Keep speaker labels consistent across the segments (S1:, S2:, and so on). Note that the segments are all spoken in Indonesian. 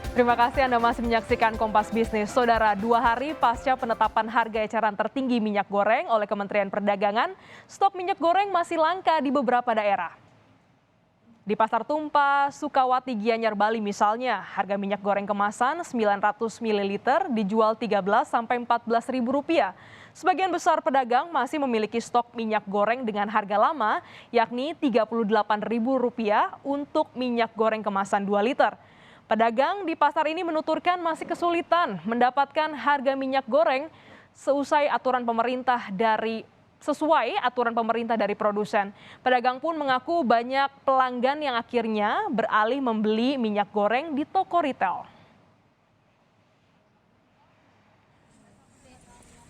S1: Terima kasih Anda masih menyaksikan Kompas Bisnis. Saudara, 2 hari pasca penetapan harga eceran tertinggi minyak goreng oleh Kementerian Perdagangan, stok minyak goreng masih langka di beberapa daerah. Di Pasar Tumpah, Sukawati, Gianyar, Bali misalnya, harga minyak goreng kemasan 900 ml dijual Rp13.000 sampai Rp14.000. Sebagian besar pedagang masih memiliki stok minyak goreng dengan harga lama, yakni Rp38.000 untuk minyak goreng kemasan 2 liter. Pedagang di pasar ini menuturkan masih kesulitan mendapatkan harga minyak goreng sesuai aturan pemerintah dari produsen. Pedagang pun mengaku banyak pelanggan yang akhirnya beralih membeli minyak goreng di toko retail.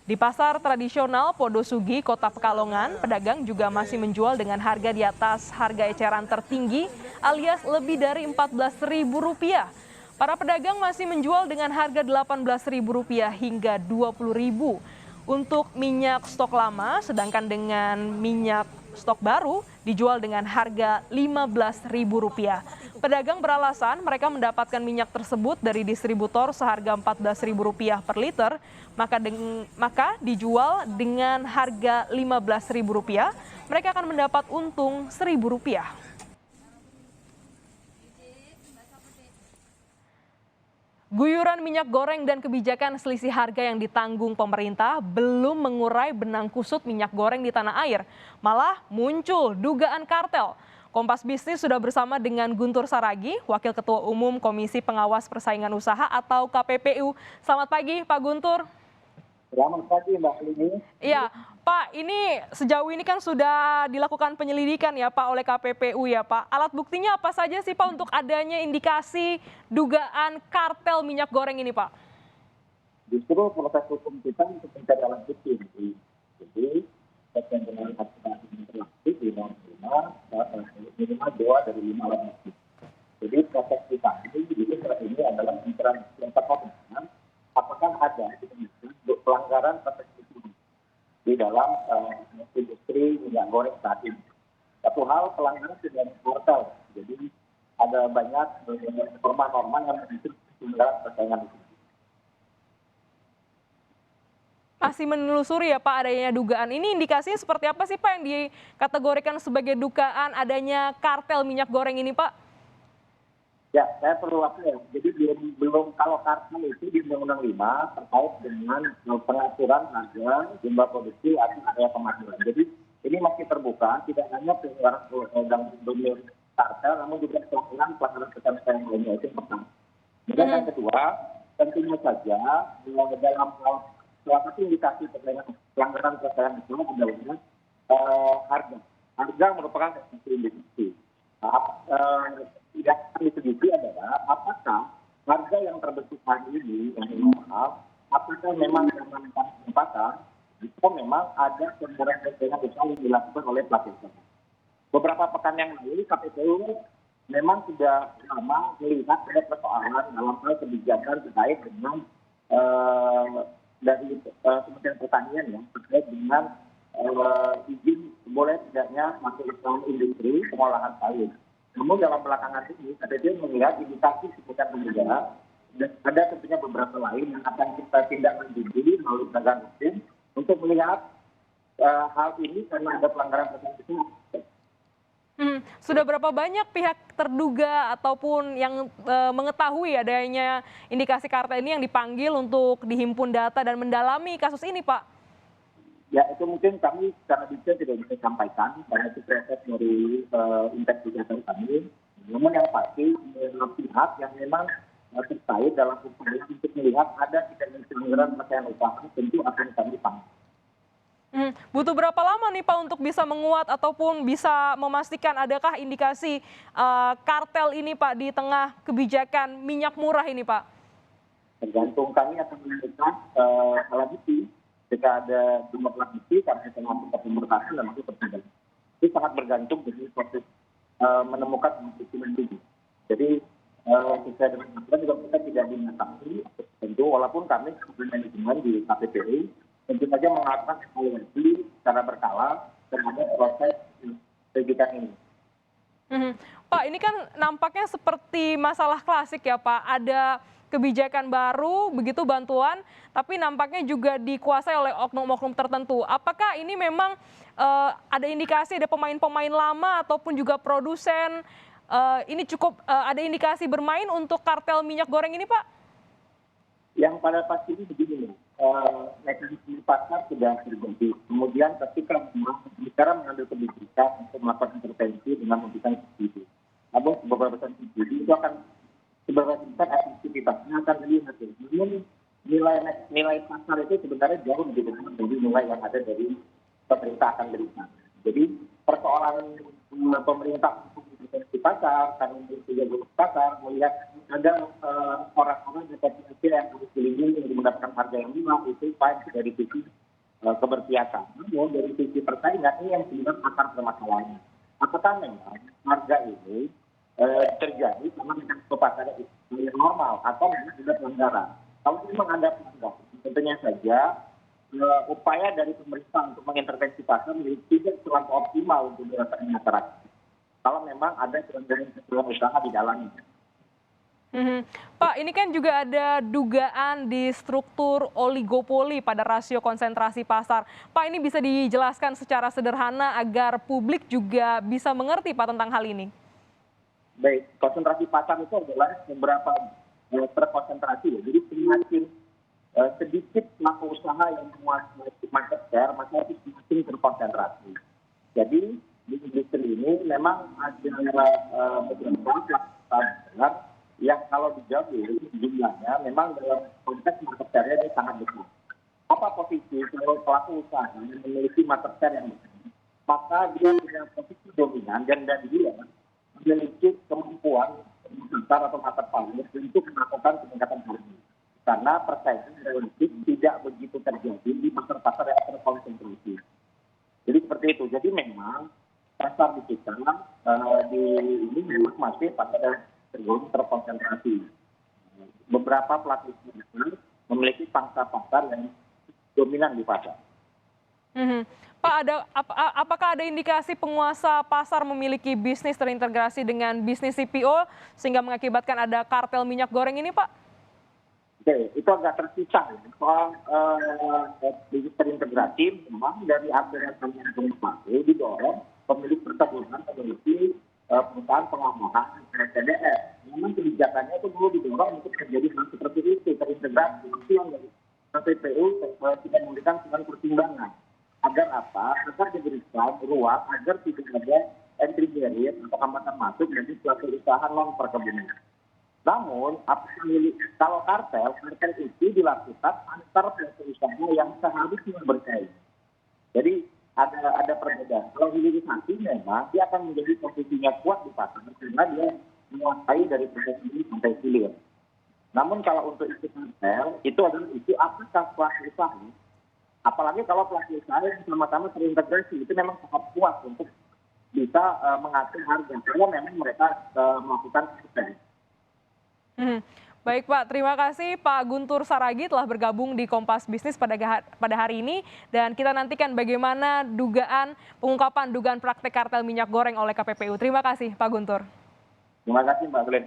S1: Di pasar tradisional Podosugi, Kota Pekalongan, pedagang juga masih menjual dengan harga di atas harga eceran tertinggi alias lebih dari Rp14.000. Para pedagang masih menjual dengan harga Rp18.000 hingga Rp20.000 untuk minyak stok lama, sedangkan dengan minyak stok baru dijual dengan harga Rp15.000. Pedagang beralasan mereka mendapatkan minyak tersebut dari distributor seharga Rp14.000 per liter, maka dijual dengan harga Rp15.000, mereka akan mendapat untung Rp1.000. Guyuran minyak goreng dan kebijakan selisih harga yang ditanggung pemerintah belum mengurai benang kusut minyak goreng di tanah air. Malah muncul dugaan kartel. Kompas Bisnis sudah bersama dengan Guntur Saragi, Wakil Ketua Umum Komisi Pengawas Persaingan Usaha atau KPPU. Selamat pagi, Pak Guntur.
S2: Selamat pagi Mbak Lini.
S1: Iya, Pak, ini sejauh ini kan sudah dilakukan penyelidikan ya Pak oleh KPPU ya Pak. Alat buktinya apa saja sih Pak untuk adanya indikasi dugaan kartel minyak goreng ini Pak?
S2: Justru proses hukum kita untuk mencari alat bukti. Jadi, terkait dengan kasus yang berlaku di norma minimal 2 dari 5 alat bukti. Jadi proses kita ini adalah mencari yang terkait apakah ada pelanggaran proses hukum di dalam industri minyak goreng saat ini. Satu hal pelanggaran tidak kartel. Jadi ada banyak norma-norma yang mengatur pelanggaran persaingan hukum.
S1: Masih menelusuri ya Pak adanya dugaan. Ini indikasinya seperti apa sih Pak yang dikategorikan sebagai dugaan adanya kartel minyak goreng ini Pak?
S2: Ya, saya perlu ya. Jadi belum kalau kartel itu di Undang-Undang 5 terkait dengan pengaturan harga, jumlah produksi atau area pemasaran. Jadi ini masih terbuka, tidak hanya pelanggaran undang-undang kartel, namun juga pelanggaran persaingan lainnya itu yang pertama. Kemudian yang kedua, tentunya saja dalam salah satu indikasi pelanggaran persaingan itu adalah harga. Harga merupakan satu indikasi. Tidak diselidiki adalah apakah harga yang terbentuk hari ini yang mahal, apakah memang karena kesempatan, atau memang ada pembunuhan persaingan usaha yang dilakukan oleh pelaku usaha. Beberapa pekan yang lalu KPPU memang sudah lama melihat ada persoalan dalam hal kebijakan terkait dengan dari Kementerian Pertanian yang terkait dengan izin boleh tidaknya masuk dalam industri pengolahan sawit. Namun dalam belakangan ini KPPU melihat indikasi sekitar negara dan ada tentunya beberapa lain yang akan kita tindak lanjuti melalui penegakan hukum untuk melihat hal ini karena ada pelanggaran persaingan.
S1: Sudah berapa banyak pihak terduga ataupun yang mengetahui adanya indikasi kartel ini yang dipanggil untuk dihimpun data dan mendalami kasus ini Pak?
S2: Ya, itu mungkin kami secara detail tidak bisa sampaikan karena itu proses dari investigasi kami. Namun yang pasti pihak yang memang terkait dalam upaya untuk melihat ada tidaknya pelanggaran persaingan usaha tentu akan kami panggil.
S1: Butuh berapa lama nih Pak untuk bisa menguat ataupun bisa memastikan adakah indikasi kartel ini Pak di tengah kebijakan minyak murah ini Pak?
S2: Tergantung kami akan menemukan alat bukti. Jika ada jumlah alat bukti, kami akan melakukan pemeriksaan dan masuk persidangan. Itu sangat bergantung dari proses menemukan bukti nanti. Jadi sesuai dengan aturan juga kita tidak dinyatakan tentu walaupun kami sebagai manajemen di KPPU tentu saja melakukan evaluasi secara berkala terhadap proses penyidikan ini.
S1: Mhm. Pak, ini kan nampaknya seperti masalah klasik ya Pak, ada kebijakan baru, begitu bantuan, tapi nampaknya juga dikuasai oleh oknum-oknum tertentu. Apakah ini memang ada indikasi ada pemain-pemain lama ataupun juga produsen, ini cukup ada indikasi bermain untuk kartel minyak goreng ini Pak?
S2: Yang pada pasti ini begini, mekanisme pasar sudah terjadi. Kemudian ketika negara mengambil kebijakan untuk melakukan intervensi dengan memberikan subsidi. Namun beberapa besar subsidi itu akan seberapa besar efektivitasnya akan dilihat. Namun nilai pasar itu sebenarnya jauh lebih besar dari nilai yang ada dari pemerintah akan berikan. Jadi persoalan pemerintah untuk intervensi pasar, karena juga pasar melihat ada orang-orang di potensi yang harus dilindungi untuk mendapatkan harga yang murah itu baik dari sisi keberpihakan. Namun dari sisi persaingan ini yang sebenarnya akar permasalahannya. Apakah memang harga ini terjadi karena mekanisme pasarnya itu yang normal atau memang ada pelanggaran? Kalau memang ada pelanggaran, tentunya saja upaya dari pemerintah untuk mengintervensi pasar tidak terlalu optimal untuk dirasakan masyarakat. Kalau memang ada pelanggaran usaha di dalamnya.
S1: Mhm. Pak, ini kan juga ada dugaan di struktur oligopoli pada rasio konsentrasi pasar. Pak, ini bisa dijelaskan secara sederhana agar publik juga bisa mengerti Pak tentang hal ini.
S2: Baik, konsentrasi pasar itu adalah beberapa terkonsentrasi ya. Jadi semakin sedikit pelaku usaha yang menguasai market share, maka itu semakin terkonsentrasi. Jadi di industri ini memang ada beberapa pelaku yang kalau dijauhi jumlahnya memang dalam konteks market share-nya ini sangat besar. Apa posisi kalau pelaku usaha yang memiliki market share yang besar? Maka dia punya posisi dominan dan dia memiliki kemampuan pasar atau market power untuk melakukan peningkatan harga. Karena persaingan relatif tidak begitu terjadi di pasar-pasar yang terkonsentrasi. Jadi seperti itu. Jadi memang pasar di kita di ini memang masih pada terkonsentrasi. Beberapa pelaku usaha memiliki pangsa pasar yang dominan di pasar.
S1: Pak, apakah ada indikasi penguasa pasar memiliki bisnis terintegrasi dengan bisnis CPO sehingga mengakibatkan ada kartel minyak goreng ini, Pak?
S2: Oke, itu agak terpisah ya. Soal bisnis terintegrasi, memang dari aturan yang kemarin didorong pemilik perkebunan memiliki perusahaan pengembangan TDS. Memang kebijakannya itu dulu didorong untuk terjadi hal seperti itu, terintegrasi. Itu yang dari KPPU tidak memberikan sebuah pertimbangan. Agar apa? Agar diberikan ruang agar tidak ada entry barrier atau hambatan masuk dari pelaku usaha non perkebunan. Namun, kalau kartel itu dilakukan antar pelaku usaha yang seharusnya bersaing. Jadi ada perbedaan. Kalau hilirisasi memang dia akan menjadi posisinya kuat di pasar karena dia menguasai dari proses ini sampai hilir. Namun kalau untuk isu kartel itu adalah isu apakah pelaku usaha, apalagi kalau pelaku usaha yang sama-sama terintegrasi itu memang sangat kuat untuk bisa mengatur harga kalau memang mereka melakukan itu.
S1: Baik Pak, terima kasih Pak Guntur Saragi telah bergabung di Kompas Bisnis pada hari ini dan kita nantikan bagaimana pengungkapan dugaan praktek kartel minyak goreng oleh KPPU. Terima kasih Pak Guntur.
S2: Terima kasih Mbak Glenn.